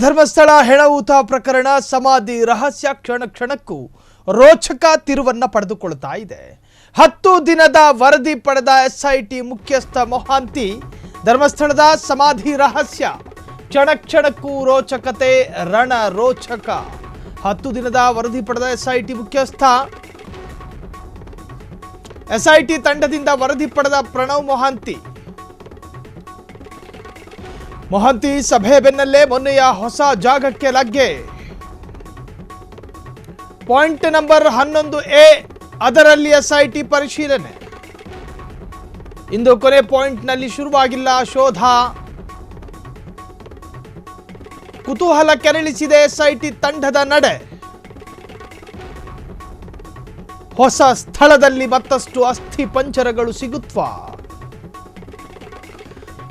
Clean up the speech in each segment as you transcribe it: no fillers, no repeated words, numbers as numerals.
ಧರ್ಮಸ್ಥಳ ಹೆಣಊತ ಪ್ರಕರಣ ಸಮಾಧಿ ರಹಸ್ಯ ಕ್ಷಣ ಕ್ಷಣಕ್ಕೂ ರೋಚಕ ತಿರುವನ್ನ ಪಡೆದುಕೊಳ್ಳುತ್ತಾ ಇದೆ. 10 ದಿನದ ವರದಿ ಪಡೆದ ಎಸ್ಐಟಿ ಮುಖ್ಯಸ್ಥ ಮೊಹಾಂತಿ ಧರ್ಮಸ್ಥಳದ ಸಮಾಧಿ ರಹಸ್ಯ ಕ್ಷಣ ಕ್ಷಣಕ್ಕೂ ರೋಚಕತೆ ರಣ ರೋಚಕ. 10 ದಿನದ ವರದಿ ಪಡೆದ ಎಸ್ಐಟಿ ಮುಖ್ಯಸ್ಥ ಎಸ್ಐಟಿ ತಂಡದಿಂದ ವರದಿ ಪಡೆದ ಪ್ರಣವ್ ಮೊಹಾಂತಿ ಸಭೆ ಬೆನ್ನಲ್ಲೇ ಮೊನ್ನೆಯ ಹೊಸ ಜಾಗಕ್ಕೆ ಲಗ್ಗೆ. ಪಾಯಿಂಟ್ ನಂಬರ್ 11A ಅದರಲ್ಲಿ ಎಸ್ಐಟಿ ಪರಿಶೀಲನೆ. ಇಂದು ಕೊನೆ ಪಾಯಿಂಟ್ನಲ್ಲಿ ಶುರುವಾಗಿಲ್ಲ ಶೋಧ. ಕುತೂಹಲ ಕೆರಳಿಸಿದೆ ಎಸ್ಐಟಿ ತಂಡದ ನಡೆ. ಹೊಸ ಸ್ಥಳದಲ್ಲಿ ಮತ್ತಷ್ಟು ಅಸ್ಥಿ ಪಂಜರಗಳು ಸಿಗುತ್ವಾ?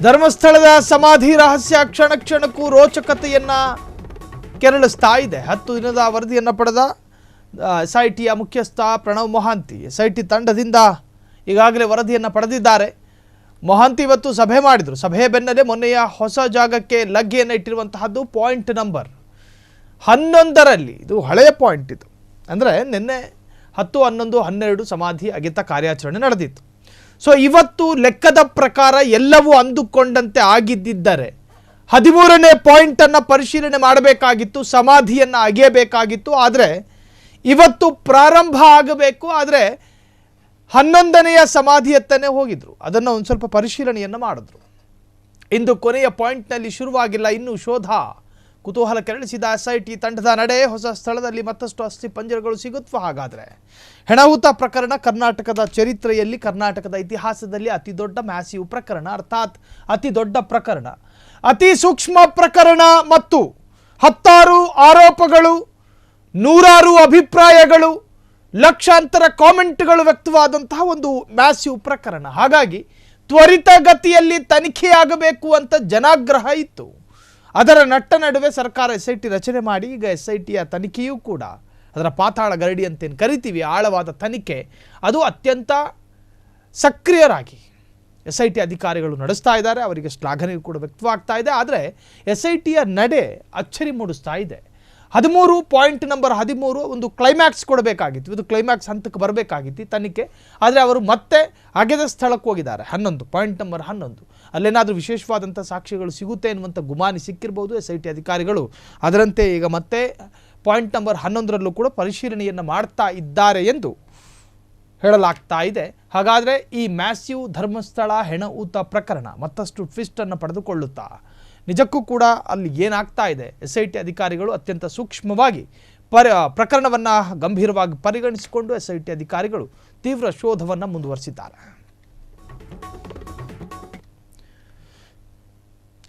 ಧರ್ಮಸ್ಥಳದ ಸಮಾಧಿ ರಹಸ್ಯ ಕ್ಷಣ ಕ್ಷಣಕ್ಕೂ ರೋಚಕತೆಯನ್ನ ಕೆರಳಿಸ್ತಾ ಇದೆ. 10 ದಿನದ ವರದಿಯನ್ನು ಪಡೆದ ಎಸ್ಐಟಿಯ ಮುಖ್ಯಸ್ಥ ಪ್ರಣವ್ ಮೊಹಾಂತಿ ಎಸ್ಐಟಿ ತಂಡದಿಂದ ಈಗಾಗಲೇ ವರದಿಯನ್ನು ಪಡೆದಿದ್ದಾರೆ. ಮೊಹಾಂತಿ ಇವತ್ತು ಸಭೆ ಮಾಡಿದರು. ಸಭೆಯ ಬೆನ್ನಲ್ಲೇ ಮೊನ್ನೆಯ ಹೊಸ ಜಾಗಕ್ಕೆ ಲಗ್ಗೆಯನ್ನು ಇಟ್ಟಿರುವಂತಹದ್ದು ಪಾಯಿಂಟ್ ನಂಬರ್ 11ರಲ್ಲಿ. ಇದು ಹಳೆಯ ಪಾಯಿಂಟ್. ಇದು ಅಂದರೆ ನಿನ್ನೆ 10, 11, 12 ಸಮಾಧಿ ಅಗೆತ ಕಾರ್ಯಾಚರಣೆ ನಡೆದಿತ್ತು. ಸೊ ಇವತ್ತು ಲೆಕ್ಕದ ಪ್ರಕಾರ ಎಲ್ಲವೂ ಅಂದುಕೊಂಡಂತೆ ಆಗಿದ್ದರೆ 13ನೇ ಪಾಯಿಂಟನ್ನು ಪರಿಶೀಲನೆ ಮಾಡಬೇಕಾಗಿತ್ತು, ಸಮಾಧಿಯನ್ನು ಅಗೆಯಬೇಕಾಗಿತ್ತು. ಆದರೆ ಇವತ್ತು ಪ್ರಾರಂಭ ಆಗಬೇಕು. ಆದರೆ 11ನೆಯ ಸಮಾಧಿಯತ್ತನೇ ಹೋಗಿದ್ರು. ಅದನ್ನು ಒಂದು ಸ್ವಲ್ಪ ಪರಿಶೀಲನೆಯನ್ನು ಮಾಡಿದ್ರು. ಇಂದು ಕೊನೆಯ ಪಾಯಿಂಟ್ನಲ್ಲಿ ಶುರುವಾಗಿಲ್ಲ ಇನ್ನೂ ಶೋಧ. ಕುತೂಹಲ ಕೆರಳಿಸಿದ ಎಸ್ಐಟಿ ತಂಡದ ನಡೆ. ಹೊಸ ಸ್ಥಳದಲ್ಲಿ ಮತ್ತಷ್ಟು ಅಸ್ಥಿ ಪಂಜರಗಳು ಸಿಗುತ್ತವೆ. ಹಾಗಾದರೆ ಹೆಣಊತ ಪ್ರಕರಣ ಕರ್ನಾಟಕದ ಚರಿತ್ರೆಯಲ್ಲಿ, ಕರ್ನಾಟಕದ ಇತಿಹಾಸದಲ್ಲಿ ಅತಿ ದೊಡ್ಡ ಮ್ಯಾಸಿವ್ ಪ್ರಕರಣ, ಅರ್ಥಾತ್ ಅತಿ ದೊಡ್ಡ ಪ್ರಕರಣ, ಅತಿ ಸೂಕ್ಷ್ಮ ಪ್ರಕರಣ ಮತ್ತು 10 ಆರೋಪಗಳು, 100 ಅಭಿಪ್ರಾಯಗಳು, ಲಕ್ಷಾಂತರ ಕಾಮೆಂಟ್ಗಳು ವ್ಯಕ್ತವಾದಂತಹ ಒಂದು ಮ್ಯಾಸಿವ್ ಪ್ರಕರಣ. ಹಾಗಾಗಿ ತ್ವರಿತಗತಿಯಲ್ಲಿ ತನಿಖೆಯಾಗಬೇಕು ಅಂತ ಜನಾಗ್ರಹ ಇತ್ತು. ಅದರ ನಟ್ಟ ನಡುವೆ ಸರ್ಕಾರ ಎಸ್ಐಟಿ ರಚನೆ ಮಾಡಿ ಈಗ ಎಸ್ಐಟಿಯ ತನಿಖೆಯೂ ಕೂಡ ಅದರ ಪಾತಾಳ ಗರಡಿ ಅಂತೇನು ಕರಿತೀವಿ, ಆಳವಾದ ತನಿಖೆ, ಅದು ಅತ್ಯಂತ ಸಕ್ರಿಯರಾಗಿ ಎಸ್ಐಟಿ ಅಧಿಕಾರಿಗಳು ನಡೆಸ್ತಾ ಇದ್ದಾರೆ. ಅವರಿಗೆ ಶ್ಲಾಘನೆಯೂ ಕೂಡ ವ್ಯಕ್ತವಾಗ್ತಾ ಇದೆ. ಆದರೆ ಎಸ್ಐಟಿಯ ನಡೆ ಅಚ್ಚರಿ ಮೂಡಿಸ್ತಾ ಇದೆ. 13 ಪಾಯಿಂಟ್ ನಂಬರ್ 13 ಒಂದು ಕ್ಲೈಮ್ಯಾಕ್ಸ್ ಕೊಡಬೇಕಾಗಿತ್ತು. ಇದು ಕ್ಲೈಮ್ಯಾಕ್ಸ್ ಹಂತಕ್ಕೆ ಬರಬೇಕಾಗಿತ್ತು ತನಿಖೆ. ಆದರೆ ಅವರು ಮತ್ತೆ ಅಗೆದ ಸ್ಥಳಕ್ಕೆ ಹೋಗಿದ್ದಾರೆ. 11 ಪಾಯಿಂಟ್ ನಂಬರ್ 11 ಅಲ್ಲೇನಾದರೂ ವಿಶೇಷವಾದಂಥ ಸಾಕ್ಷ್ಯಗಳು ಸಿಗುತ್ತೆ ಎನ್ನುವಂಥ ಗುಮಾನಿ ಸಿಕ್ಕಿರ್ಬೋದು ಎಸ್ಐಟಿ ಅಧಿಕಾರಿಗಳು. ಅದರಂತೆ ಈಗ ಮತ್ತೆ ಪಾಯಿಂಟ್ ನಂಬರ್ 11ರಲ್ಲೂ ಕೂಡ ಪರಿಶೀಲನೆಯನ್ನು ಮಾಡ್ತಾ ಇದ್ದಾರೆ ಎಂದು ಹೇಳಲಾಗ್ತಾ ಇದೆ. ಹಾಗಾದರೆ ಈ ಮ್ಯಾಸಿವ್ ಧರ್ಮಸ್ಥಳ ಹೆಣಊತ ಪ್ರಕರಣ ಮತ್ತಷ್ಟು ಟ್ವಿಸ್ಟನ್ನು ಪಡೆದುಕೊಳ್ಳುತ್ತಾ? ನಿಜಕ್ಕೂ ಕೂಡ ಅಲ್ಲಿ ಏನಾಗ್ತಾ ಇದೆ? ಎಸ್ಐಟಿ ಅಧಿಕಾರಿಗಳು ಅತ್ಯಂತ ಸೂಕ್ಷ್ಮವಾಗಿ ಪ್ರಕರಣವನ್ನು ಗಂಭೀರವಾಗಿ ಪರಿಗಣಿಸಿಕೊಂಡು ಎಸ್ಐಟಿ ಅಧಿಕಾರಿಗಳು ತೀವ್ರ ಶೋಧವನ್ನು ಮುಂದುವರಿಸಿದ್ದಾರೆ.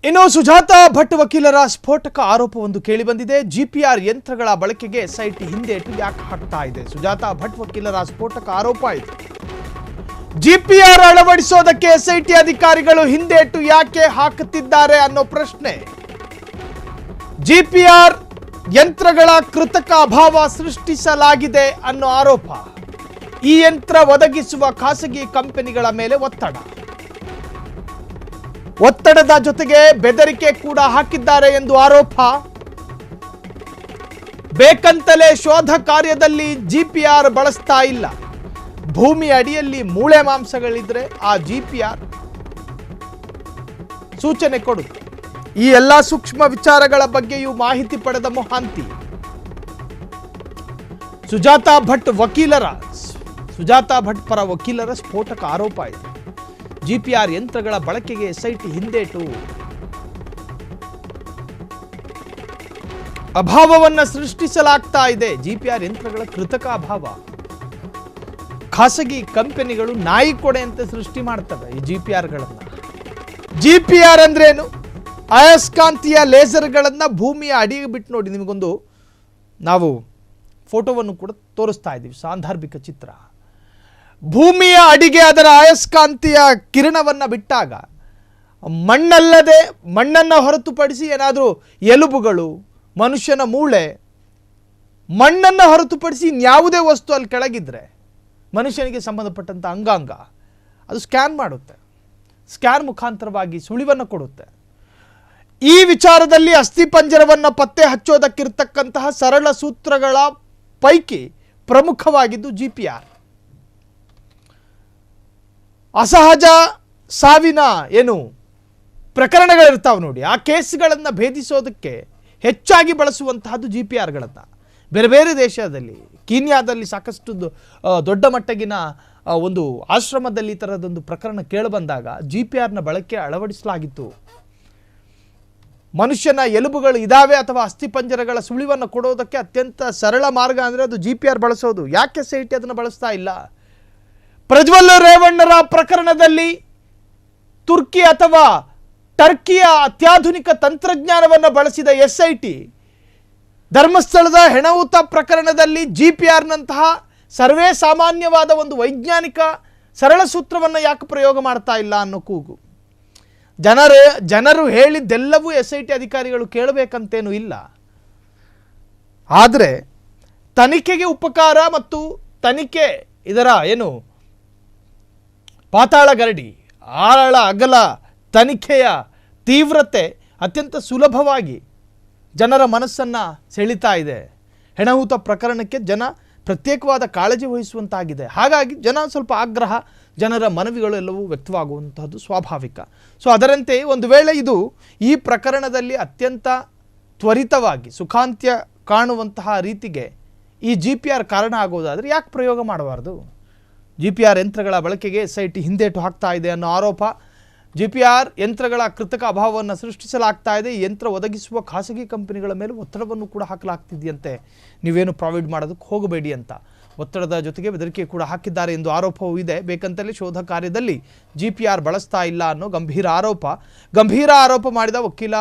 ಇನ್ನು ಸುಜಾತಾ ಭಟ್ ವಕೀಲರ ಸ್ಫೋಟಕ ಆರೋಪವೊಂದು ಕೇಳಿಬಂದಿದೆ. ಜಿಪಿಆರ್ ಯಂತ್ರಗಳ ಬಳಕೆಗೆ ಎಸ್ಐಟಿ ಹಿಂದೇಟು ಯಾಕೆ ಹಾಕ್ತಾ ಇದೆ? ಸುಜಾತಾ ಭಟ್ ವಕೀಲರ ಸ್ಫೋಟಕ ಆರೋಪ ಇದೆ. ಜಿಪಿಆರ್ ಅಳವಡಿಸೋದಕ್ಕೆ ಎಸ್ಐಟಿ ಅಧಿಕಾರಿಗಳು ಹಿಂದೇಟು ಯಾಕೆ ಹಾಕುತ್ತಿದ್ದಾರೆ ಅನ್ನೋ ಪ್ರಶ್ನೆ. ಜಿಪಿಆರ್ ಯಂತ್ರಗಳ ಕೃತಕ ಅಭಾವ ಸೃಷ್ಟಿಸಲಾಗಿದೆ ಅನ್ನೋ ಆರೋಪ. ಈ ಯಂತ್ರ ಒದಗಿಸುವ ಖಾಸಗಿ ಕಂಪನಿಗಳ ಮೇಲೆ ಒತ್ತಡದ ಜೊತೆಗೆ ಬೆದರಿಕೆ ಕೂಡ ಹಾಕಿದ್ದಾರೆ ಎಂದು ಆರೋಪ. ಬೇಕಂತಲೇ ಶೋಧ ಕಾರ್ಯದಲ್ಲಿ ಜಿಪಿಆರ್ ಬಳಸ್ತಾ ಇಲ್ಲ. ಭೂಮಿ ಅಡಿಯಲ್ಲಿ ಮೂಳೆ ಮಾಂಸಗಳಿದ್ರೆ ಆ ಜಿಪಿಆರ್ ಸೂಚನೆ ಕೊಡುತ್ತೆ. ಈ ಎಲ್ಲ ಸೂಕ್ಷ್ಮ ವಿಚಾರಗಳ ಬಗ್ಗೆಯೂ ಮಾಹಿತಿ ಪಡೆದ ಮೊಹಾಂತಿ ಸುಜಾತಾ ಭಟ್ ಪರ ವಕೀಲರ ಸ್ಫೋಟಕ ಆರೋಪ ಇದೆ. ಜಿಪಿಆರ್ ಯಂತ್ರಗಳ ಬಳಕೆಗೆ ಎಸ್ಐಟಿ ಹಿಂದೇಟು, ಅಭಾವವನ್ನು ಸೃಷ್ಟಿಸಲಾಗ್ತಾ ಇದೆ. ಜಿಪಿಆರ್ ಯಂತ್ರಗಳ ಕೃತಕ ಅಭಾವ. ಖಾಸಗಿ ಕಂಪನಿಗಳು ನಾಯಿ ಕೊಡೆಯಂತೆ ಸೃಷ್ಟಿ ಮಾಡ್ತವೆ ಈ ಜಿಪಿಆರ್ಗಳನ್ನು. ಜಿಪಿಆರ್ ಅಂದ್ರೇನು? ಅಯಸ್ಕಾಂತೀಯ ಲೇಸರ್ಗಳನ್ನು ಭೂಮಿಯ ಅಡಿಗೆ ಬಿಟ್ಟು ನೋಡಿ. ನಿಮಗೊಂದು ನಾವು ಫೋಟೋವನ್ನು ಕೂಡ ತೋರಿಸ್ತಾ ಇದ್ದೀವಿ, ಸಾಂದರ್ಭಿಕ ಚಿತ್ರ. ಭೂಮಿಯ ಅಡಿಗೆ ಅದರ ಅಯಸ್ಕಾಂತೀಯ ಕಿರಣವನ್ನು ಬಿಟ್ಟಾಗ ಮಣ್ಣನ್ನು ಹೊರತುಪಡಿಸಿ ಏನಾದರೂ ಎಲುಬುಗಳು, ಮನುಷ್ಯನ ಮೂಳೆ, ಮಣ್ಣನ್ನು ಹೊರತುಪಡಿಸಿ ಇನ್ಯಾವುದೇ ವಸ್ತು ಅಲ್ಲಿ ಕೆಳಗಿದ್ರೆ ಮನುಷ್ಯನಿಗೆ ಸಂಬಂಧಪಟ್ಟಂಥ ಅಂಗಾಂಗ ಅದು ಸ್ಕ್ಯಾನ್ ಮಾಡುತ್ತೆ. ಸ್ಕ್ಯಾನ್ ಮುಖಾಂತರವಾಗಿ ಸುಳಿವನ್ನು ಕೊಡುತ್ತೆ. ಈ ವಿಚಾರದಲ್ಲಿ ಅಸ್ಥಿಪಂಜರವನ್ನು ಪತ್ತೆ ಹಚ್ಚೋದಕ್ಕಿರ್ತಕ್ಕಂತಹ ಸರಳ ಸೂತ್ರಗಳ ಪೈಕಿ ಪ್ರಮುಖವಾಗಿದ್ದು GPR. ಅಸಹಜ ಸಾವಿನ ಪ್ರಕರಣಗಳಿರ್ತಾವೆ ನೋಡಿ, ಆ ಕೇಸ್ಗಳನ್ನು ಭೇದಿಸೋದಕ್ಕೆ ಹೆಚ್ಚಾಗಿ ಬಳಸುವಂತಹದ್ದು GPRಗಳನ್ನು. ಬೇರೆ ಬೇರೆ ದೇಶದಲ್ಲಿ, ಕೀನ್ಯಾದಲ್ಲಿ ಸಾಕಷ್ಟು ದೊಡ್ಡ ಮಟ್ಟಗಿನ ಒಂದು ಆಶ್ರಮದಲ್ಲಿ ಈ ಥರದೊಂದು ಪ್ರಕರಣ ಕೇಳಿಬಂದಾಗ GPRನ ಬಳಕೆ ಅಳವಡಿಸಲಾಗಿತ್ತು. ಮನುಷ್ಯನ ಎಲುಬುಗಳು ಇದಾವೆ ಅಥವಾ ಅಸ್ಥಿಪಂಜರಗಳ ಸುಳಿವನ್ನು ಕೊಡೋದಕ್ಕೆ ಅತ್ಯಂತ ಸರಳ ಮಾರ್ಗ ಅಂದರೆ ಅದು GPR ಬಳಸೋದು. ಯಾಕೆ SIT ಅದನ್ನು ಬಳಸ್ತಾ ಇಲ್ಲ? ಪ್ರಜ್ವಲ್ ರೇವಣ್ಣರ ಪ್ರಕರಣದಲ್ಲಿ ತುರ್ಕಿ ಅಥವಾ ಟರ್ಕಿಯ ಅತ್ಯಾಧುನಿಕ ತಂತ್ರಜ್ಞಾನವನ್ನು ಬಳಸಿದ SIT ಧರ್ಮಸ್ಥಳದ ಹೆಣವುತ ಪ್ರಕರಣದಲ್ಲಿ GPRನಂತಹ ಸರ್ವೇ ಸಾಮಾನ್ಯವಾದ ಒಂದು ವೈಜ್ಞಾನಿಕ ಸರಳ ಸೂತ್ರವನ್ನು ಯಾಕೆ ಪ್ರಯೋಗ ಮಾಡ್ತಾ ಇಲ್ಲ ಅನ್ನೋ ಕೂಗು. ಜನರು ಹೇಳಿದ್ದೆಲ್ಲವೂ SIT ಅಧಿಕಾರಿಗಳು ಕೇಳಬೇಕಂತೇನೂ ಇಲ್ಲ. ಆದರೆ ತನಿಖೆಗೆ ಉಪಕಾರ ಮತ್ತು ತನಿಖೆ ಇದರ ಪಾತಾಳ ಗರಡಿ, ಆಳ ಅಗಲ ತನಿಖೆಯ ತೀವ್ರತೆ ಅತ್ಯಂತ ಸುಲಭವಾಗಿ ಜನರ ಮನಸ್ಸನ್ನು ಸೆಳೀತಾ ಇದೆ. ಹೆಣಹುತ ಪ್ರಕರಣಕ್ಕೆ ಜನ ಪ್ರತ್ಯೇಕವಾದ ಕಾಳಜಿ ವಹಿಸುವಂತಾಗಿದೆ. ಹಾಗಾಗಿ ಜನ ಸ್ವಲ್ಪ ಆಗ್ರಹ, ಜನರ ಮನವಿಗಳು ಎಲ್ಲವೂ ವ್ಯಕ್ತವಾಗುವಂತಹದ್ದು ಸ್ವಾಭಾವಿಕ. ಸೊ ಅದರಂತೆ ಒಂದು ವೇಳೆ ಇದು ಈ ಪ್ರಕರಣದಲ್ಲಿ ಅತ್ಯಂತ ತ್ವರಿತವಾಗಿ ಸುಖಾಂತ್ಯ ಕಾಣುವಂತಹ ರೀತಿಗೆ ಈ GPR ಕಾರಣ ಆಗೋದಾದರೆ ಯಾಕೆ ಪ್ರಯೋಗ ಮಾಡಬಾರ್ದು? GPR ಯಂತ್ರಗಳ ಬಳಕೆಗೆ SIT ಹಿಂದೇಟು ಹಾಕ್ತಾ ಇದೆ ಅನ್ನೋ ಆರೋಪ. GPR ಯಂತ್ರಗಳ ಕೃತಕ ಅಭಾವವನ್ನು ಸೃಷ್ಟಿಸಲಾಗ್ತಾ ಇದೆ. ಈ ಯಂತ್ರ ಒದಗಿಸುವ ಖಾಸಗಿ ಕಂಪನಿಗಳ ಮೇಲೆ ಒತ್ತಡವನ್ನು ಕೂಡ ಹಾಕಲಾಗ್ತಿದೆಯಂತೆ. ನೀವೇನು ಪ್ರೊವೈಡ್ ಮಾಡೋದಕ್ಕೆ ಹೋಗಬೇಡಿ ಅಂತ ಒತ್ತಡದ ಜೊತೆಗೆ ಬೆದರಿಕೆ ಕೂಡ ಹಾಕಿದ್ದಾರೆ ಎಂದು ಆರೋಪವೂ ಇದೆ. ಬೇಕಂತಲೇ ಶೋಧ ಕಾರ್ಯದಲ್ಲಿ GPR ಬಳಸ್ತಾ ಇಲ್ಲ ಅನ್ನೋ ಗಂಭೀರ ಆರೋಪ ಮಾಡಿದ ವಕೀಲ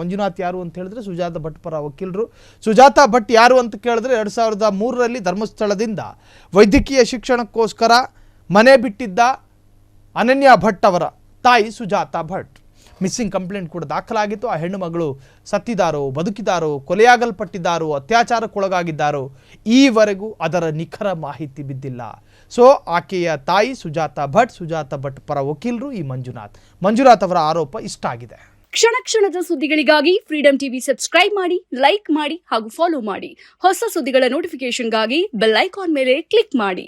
ಮಂಜುನಾಥ್ ಯಾರು ಅಂತ ಹೇಳಿದ್ರೆ ಸುಜಾತಾ ಭಟ್ ಪರ ವಕೀಲರು. ಸುಜಾತಾ ಭಟ್ ಯಾರು ಅಂತ ಕೇಳಿದ್ರೆ 2003ರಲ್ಲಿ ಧರ್ಮಸ್ಥಳದಿಂದ ವೈದ್ಯಕೀಯ ಶಿಕ್ಷಣಕ್ಕೋಸ್ಕರ ಮನೆ ಬಿಟ್ಟಿದ್ದ ಅನನ್ಯ ಭಟ್ ಅವರ ತಾಯಿ ಸುಜಾತಾ ಭಟ್. ಮಿಸ್ಸಿಂಗ್ ಕಂಪ್ಲೇಂಟ್ ಕೂಡ ದಾಖಲಾಗಿತ್ತು. ಆ ಹೆಣ್ಣು ಮಗಳು ಸತ್ತಿದ್ದಾರೋ, ಬದುಕಿದ್ದಾರೋ, ಕೊಲೆಯಾಗಲ್ಪಟ್ಟಿದ್ದಾರೋ, ಅತ್ಯಾಚಾರಕ್ಕೊಳಗಾಗಿದ್ದಾರೋ ಈವರೆಗೂ ಅದರ ನಿಖರ ಮಾಹಿತಿ ಬಿದ್ದಿಲ್ಲ. ಸೊ ಆಕೆಯ ತಾಯಿ ಸುಜಾತಾ ಭಟ್ ಪರ ವಕೀಲರು ಈ ಮಂಜುನಾಥ್ ಅವರ ಆರೋಪ ಇಷ್ಟ ಆಗಿದೆ. ಕ್ಷಣದ ಸುದ್ದಿಗಳಿಗಾಗಿ ಫ್ರೀಡಂ ಟಿವಿ ಸಬ್ಸ್ಕ್ರೈಬ್ ಮಾಡಿ, ಲೈಕ್ ಮಾಡಿ ಹಾಗೂ ಫಾಲೋ ಮಾಡಿ. ಹೊಸ ಸುದ್ದಿಗಳ ನೋಟಿಫಿಕೇಶನ್ಗಾಗಿ ಬೆಲ್ ಐಕಾನ್ ಮೇಲೆ ಕ್ಲಿಕ್ ಮಾಡಿ.